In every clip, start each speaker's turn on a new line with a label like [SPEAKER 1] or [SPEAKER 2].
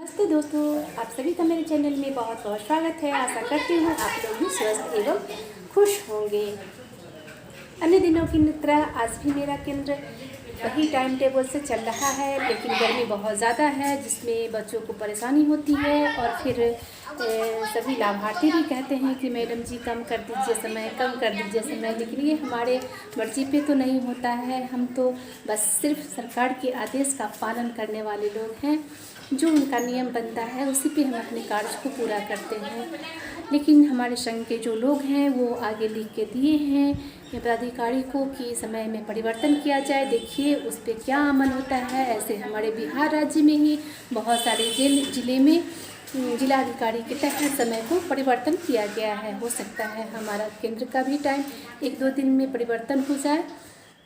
[SPEAKER 1] नमस्ते दोस्तों, आप सभी का मेरे चैनल में बहुत बहुत स्वागत है। आशा करती हूँ आप लोग भी स्वस्थ एवं खुश होंगे। अन्य दिनों की तरह आज भी मेरा केंद्र वही टाइम टेबल से चल रहा है, लेकिन गर्मी बहुत ज़्यादा है जिसमें बच्चों को परेशानी होती है। और फिर सभी लाभार्थी भी कहते हैं कि मैडम जी कम कर दीजिए समय, कम कर दीजिए समय, लेकिन ये हमारे मर्जी पे तो नहीं होता है। हम तो बस सिर्फ सरकार के आदेश का पालन करने वाले लोग हैं। जो उनका नियम बनता है उसी पे हम अपने कार्य को पूरा करते हैं। लेकिन हमारे संघ के जो लोग हैं वो आगे लिख के दिए हैं पदाधिकारी को कि समय में परिवर्तन किया जाए। देखिए उस पर क्या अमल होता है। ऐसे हमारे बिहार राज्य में ही बहुत सारे जिले में जिलाधिकारी के तहत समय को परिवर्तन किया गया है। हो सकता है हमारा केंद्र का भी टाइम 1-2 दिन में परिवर्तन हो जाए।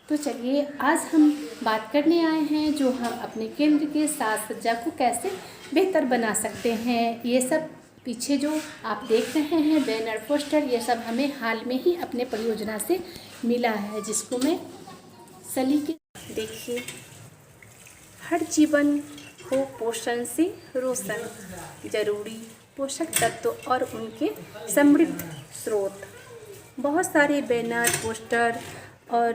[SPEAKER 1] तो चलिए आज हम बात करने आए हैं जो हम अपने केंद्र के साज सज्जा को कैसे बेहतर बना सकते हैं। ये सब पीछे जो आप देख रहे हैं बैनर पोस्टर, ये सब हमें हाल में ही अपने परियोजना से मिला है, जिसको मैं सलीके देखिए। हर जीवन हो पोषण से रोशन, जरूरी पोषक तत्व और उनके समृद्ध स्रोत। बहुत सारे बैनर पोस्टर और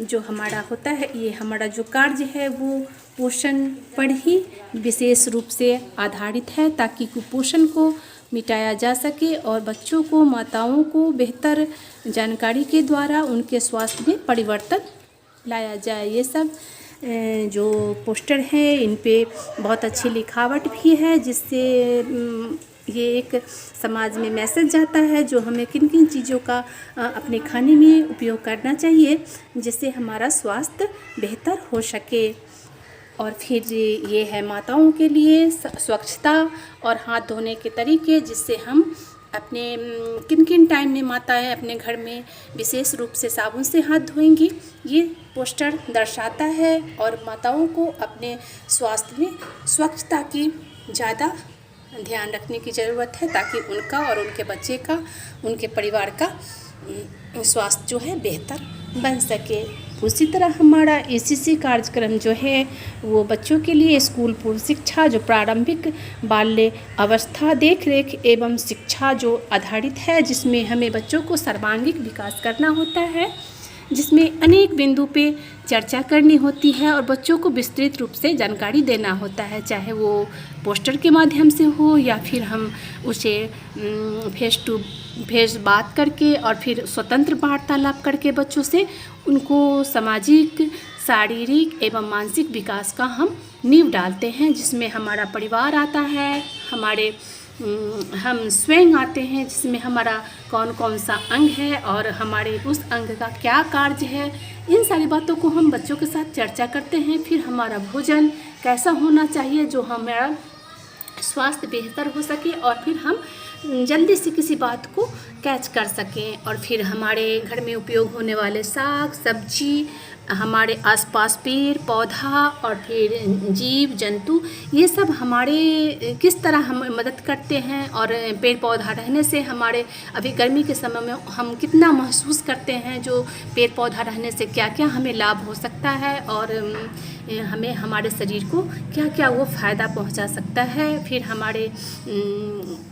[SPEAKER 1] जो हमारा होता है, ये हमारा जो कार्य है वो पोषण पर ही विशेष रूप से आधारित है, ताकि कुपोषण को मिटाया जा सके और बच्चों को, माताओं को बेहतर जानकारी के द्वारा उनके स्वास्थ्य में परिवर्तन लाया जाए। ये सब जो पोस्टर हैं इन पे बहुत अच्छी लिखावट भी है, जिससे ये एक समाज में मैसेज जाता है जो हमें किन किन चीज़ों का अपने खाने में उपयोग करना चाहिए जिससे हमारा स्वास्थ्य बेहतर हो सके। और फिर ये है माताओं के लिए स्वच्छता और हाथ धोने के तरीके, जिससे हम अपने किन किन टाइम में माताएं अपने घर में विशेष रूप से साबुन से हाथ धोएंगी, ये पोस्टर दर्शाता है। और माताओं को अपने स्वास्थ्य में स्वच्छता की ज़्यादा ध्यान रखने की ज़रूरत है, ताकि उनका और उनके बच्चे का, उनके परिवार का स्वास्थ्य जो है बेहतर बन सके। उसी तरह हमारा एसीसी कार्यक्रम जो है वो बच्चों के लिए स्कूल पूर्व शिक्षा, जो प्रारंभिक बाल्य अवस्था देख रेख एवं शिक्षा जो आधारित है, जिसमें हमें बच्चों को सर्वांगीण विकास करना होता है, जिसमें अनेक बिंदु पे चर्चा करनी होती है और बच्चों को विस्तृत रूप से जानकारी देना होता है, चाहे वो पोस्टर के माध्यम से हो या फिर हम उसे फेस टू फेस बात करके और फिर स्वतंत्र वार्तालाप करके बच्चों से उनको सामाजिक, शारीरिक एवं मानसिक विकास का हम नींव डालते हैं, जिसमें हमारा परिवार आता है, हम स्वयं आते हैं, जिसमें हमारा कौन कौन सा अंग है और हमारे उस अंग का क्या कार्य है। इन सारी बातों को हम बच्चों के साथ चर्चा करते हैं। फिर हमारा भोजन कैसा होना चाहिए जो हमारा स्वास्थ्य बेहतर हो सके और फिर हम जल्दी से किसी बात को कैच कर सकें। और फिर हमारे घर में उपयोग होने वाले साग सब्जी, हमारे आसपास पेड़ पौधा और फिर जीव जंतु, ये सब हमारे किस तरह हम मदद करते हैं। और पेड़ पौधा रहने से हमारे अभी गर्मी के समय में हम कितना महसूस करते हैं, जो पेड़ पौधा रहने से क्या क्या हमें लाभ हो सकता है और हमें हमारे शरीर को क्या क्या वो फ़ायदा पहुंचा सकता है। फिर हमारे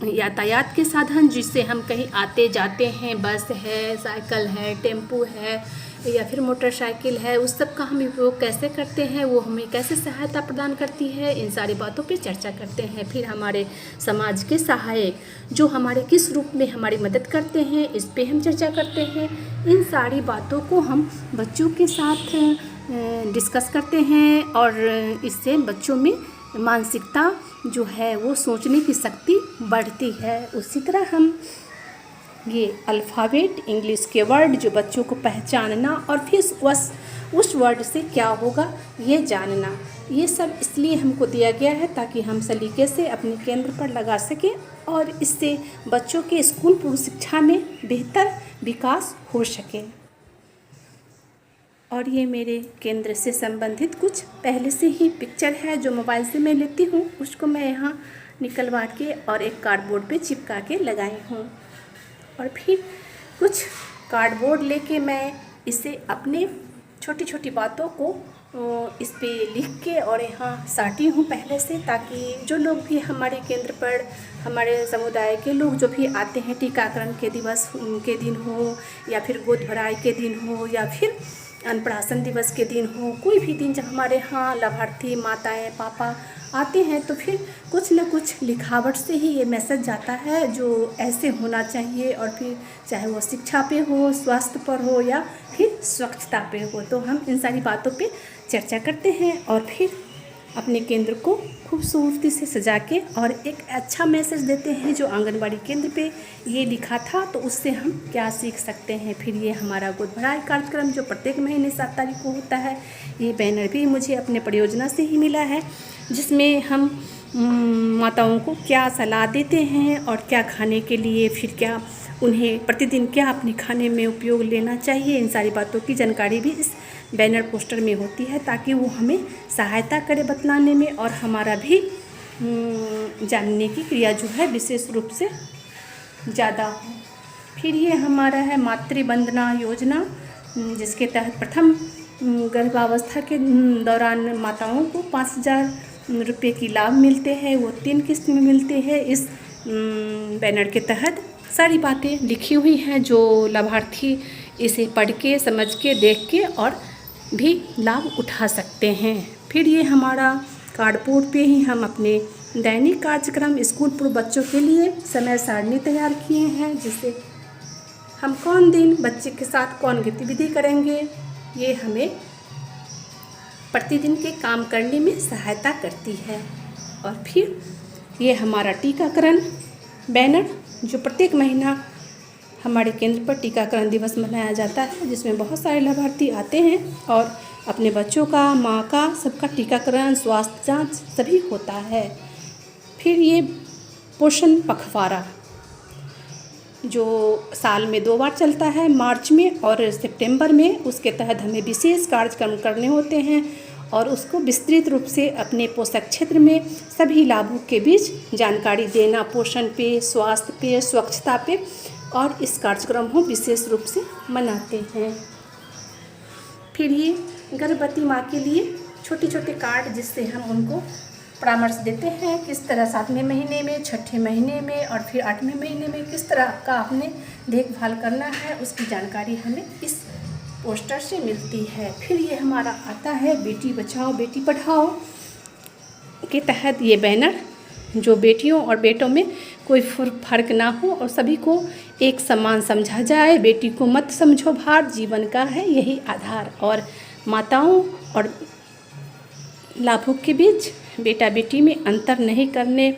[SPEAKER 1] यातायात के साधन, जिससे हम कहीं आते जाते हैं, बस है, साइकिल है, टेम्पू है या फिर मोटरसाइकिल है, उस सब का हम उपयोग कैसे करते हैं, वो हमें कैसे सहायता प्रदान करती है, इन सारी बातों पे चर्चा करते हैं। फिर हमारे समाज के सहायक जो हमारे किस रूप में हमारी मदद करते हैं, इस पे हम चर्चा करते हैं। इन सारी बातों को हम बच्चों के साथ डिस्कस करते हैं और इससे बच्चों में मानसिकता जो है वो सोचने की शक्ति बढ़ती है। उसी तरह हम ये अल्फ़ाबेट, इंग्लिश के वर्ड जो बच्चों को पहचानना और फिर उस वर्ड से क्या होगा ये जानना, ये सब इसलिए हमको दिया गया है ताकि हम सलीके से अपने केंद्र पर लगा सकें और इससे बच्चों के स्कूल पूर्व शिक्षा में बेहतर विकास हो सके। और ये मेरे केंद्र से संबंधित कुछ पहले से ही पिक्चर है जो मोबाइल से मैं लेती हूँ, उसको मैं यहाँ निकलवा के और एक कार्डबोर्ड पे चिपका के लगाई हूँ। और फिर कुछ कार्डबोर्ड लेके मैं इसे अपने छोटी छोटी बातों को इस पे लिख के और यहाँ साटी हूँ पहले से, ताकि जो लोग भी हमारे केंद्र पर, हमारे समुदाय के लोग जो भी आते हैं, टीकाकरण के दिवस के दिन हो या फिर गोद भराई के दिन हो या फिर अन्नप्राशन दिवस के दिन हो, कोई भी दिन जब हमारे यहाँ लाभार्थी माताएं पापा आते हैं तो फिर कुछ न कुछ लिखावट से ही ये मैसेज जाता है जो ऐसे होना चाहिए। और फिर चाहे वो शिक्षा पे हो, स्वास्थ्य पर हो या फिर स्वच्छता पे हो, तो हम इन सारी बातों पे चर्चा करते हैं और फिर अपने केंद्र को खूबसूरती से सजा के और एक अच्छा मैसेज देते हैं जो आंगनबाड़ी केंद्र पे ये लिखा था, तो उससे हम क्या सीख सकते हैं। फिर ये हमारा गोद भराई कार्यक्रम जो प्रत्येक महीने 7 तारीख को होता है, ये बैनर भी मुझे अपने परियोजना से ही मिला है, जिसमें हम माताओं को क्या सलाह देते हैं और क्या खाने के लिए, फिर क्या उन्हें प्रतिदिन क्या अपने खाने में उपयोग लेना चाहिए, इन सारी बातों की जानकारी भी इस बैनर पोस्टर में होती है, ताकि वो हमें सहायता करे बतलाने में और हमारा भी जानने की क्रिया जो है विशेष रूप से ज़्यादा हो। फिर ये हमारा है मातृ वंदना योजना, जिसके तहत प्रथम गर्भावस्था के दौरान माताओं को 5,000 रुपये की लाभ मिलते हैं, वो 3 किस्त में मिलते हैं। इस बैनर के तहत सारी बातें लिखी हुई हैं जो लाभार्थी इसे पढ़ के, समझ के, देख के और भी लाभ उठा सकते हैं। फिर ये हमारा कार्डबोर्ड पे ही हम अपने दैनिक कार्यक्रम स्कूल पूर्व बच्चों के लिए समय सारणी तैयार किए हैं, जिससे हम कौन दिन बच्चे के साथ कौन गतिविधि करेंगे, ये हमें प्रतिदिन के काम करने में सहायता करती है। और फिर ये हमारा टीकाकरण बैनर जो प्रत्येक महीना हमारे केंद्र पर टीकाकरण दिवस मनाया जाता है, जिसमें बहुत सारे लाभार्थी आते हैं और अपने बच्चों का, माँ का, सबका टीकाकरण, स्वास्थ्य जांच सभी होता है। फिर ये पोषण पखवाड़ा जो साल में 2 बार चलता है, मार्च में और सितंबर में, उसके तहत हमें विशेष कार्यक्रम करने होते हैं और उसको विस्तृत रूप से अपने पोषक क्षेत्र में सभी लाभों के बीच जानकारी देना, पोषण पे, स्वास्थ्य पे, स्वच्छता पे, और इस कार्यक्रम को विशेष रूप से मनाते हैं। फिर ये गर्भवती माँ के लिए छोटे छोटे कार्ड, जिससे हम उनको परामर्श देते हैं किस तरह 7वें महीने में, 6ठे महीने में और फिर 8वें महीने में किस तरह का आपने देखभाल करना है, उसकी जानकारी हमें इस पोस्टर से मिलती है। फिर ये हमारा आता है बेटी बचाओ बेटी पढ़ाओ के तहत ये बैनर, जो बेटियों और बेटों में कोई फर्क ना हो और सभी को एक समान समझा जाए। बेटी को मत समझो भार, जीवन का है यही आधार। और माताओं और लाभुक के बीच बेटा बेटी में अंतर नहीं करने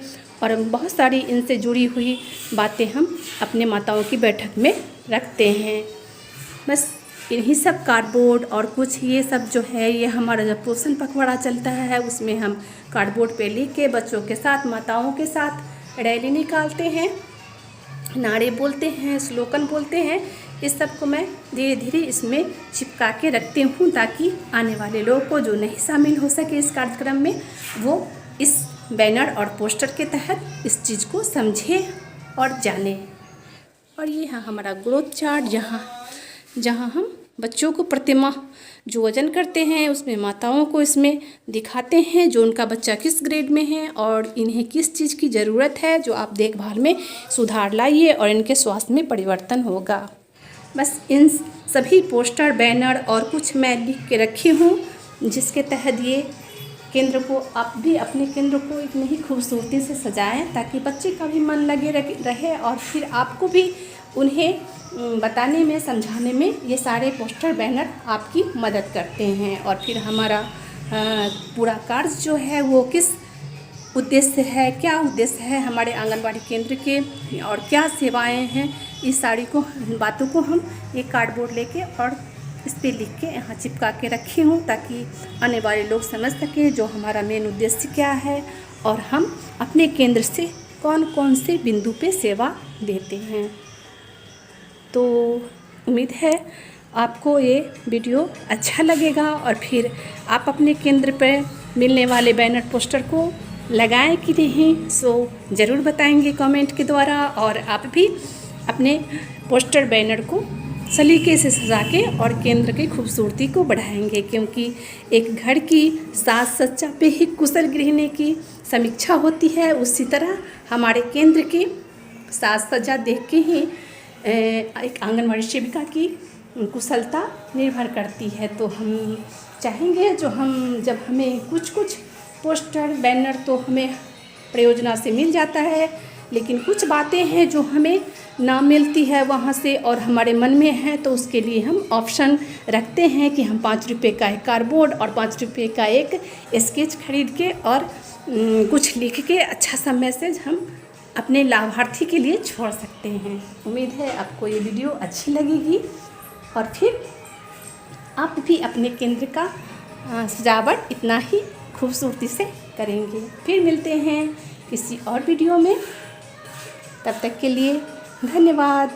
[SPEAKER 1] और बहुत सारी इनसे जुड़ी हुई बातें हम अपने माताओं की बैठक में रखते हैं। बस इन्हीं सब कार्डबोर्ड और कुछ ये सब जो है, ये हमारा जब पोषण पखवाड़ा चलता है उसमें हम कार्डबोर्ड पे लिख के बच्चों के साथ, माताओं के साथ रैली निकालते हैं, नारे बोलते हैं, स्लोगन बोलते हैं। इस सब को मैं धीरे धीरे इसमें चिपका के रखती हूँ, ताकि आने वाले लोगों को जो नहीं शामिल हो सके इस कार्यक्रम में, वो इस बैनर और पोस्टर के तहत इस चीज़ को समझे और जाने। और ये है हमारा ग्रोथ चार्ट, जहाँ हम बच्चों को प्रतिमाह जो वजन करते हैं उसमें माताओं को इसमें दिखाते हैं जो उनका बच्चा किस ग्रेड में है और इन्हें किस चीज़ की ज़रूरत है, जो आप देखभाल में सुधार लाइए और इनके स्वास्थ्य में परिवर्तन होगा। बस इन सभी पोस्टर, बैनर और कुछ मैं लिख के रखी हूँ, जिसके तहत ये केंद्र को, आप भी अपने केंद्र को इतनी ही खूबसूरती से सजाएं ताकि बच्चे का भी मन लगे रहे और फिर आपको भी उन्हें बताने में, समझाने में ये सारे पोस्टर, बैनर आपकी मदद करते हैं। और फिर हमारा पूरा कार्य जो है वो किस उद्देश्य है, क्या उद्देश्य है हमारे आंगनबाड़ी केंद्र के और क्या सेवाएं हैं, इस सारी बातों को हम एक कार्डबोर्ड लेके और इस पे लिख के यहाँ चिपका के रखी हूँ, ताकि आने वाले लोग समझ सकें जो हमारा मेन उद्देश्य क्या है और हम अपने केंद्र से कौन कौन से बिंदु पे सेवा देते हैं। तो उम्मीद है आपको ये वीडियो अच्छा लगेगा और फिर आप अपने केंद्र पर मिलने वाले बैनर, पोस्टर को लगाएं कि नहीं, सो ज़रूर बताएंगे कमेंट के द्वारा। और आप भी अपने पोस्टर, बैनर को सलीके से सजा के और केंद्र की खूबसूरती को बढ़ाएंगे, क्योंकि एक घर की साज सज्जा पे ही कुशल गृहिणी की समीक्षा होती है। उसी तरह हमारे केंद्र की साज सज्जा देख के ही एक आंगनवाड़ी सेविका की कुशलता निर्भर करती है। तो हम चाहेंगे जब हमें कुछ पोस्टर बैनर तो हमें परियोजना से मिल जाता है, लेकिन कुछ बातें हैं जो हमें ना मिलती है वहाँ से और हमारे मन में है, तो उसके लिए हम ऑप्शन रखते हैं कि हम 5 रुपये का एक कार्डबोर्ड और 5 रुपये का एक स्केच खरीद के और कुछ लिख के अच्छा सा मैसेज हम अपने लाभार्थी के लिए छोड़ सकते हैं। उम्मीद है आपको ये वीडियो अच्छी लगेगी और फिर आप भी अपने केंद्र का सजावट इतना ही खूबसूरती से करेंगे। फिर मिलते हैं किसी और वीडियो में, तब तक के लिए धन्यवाद।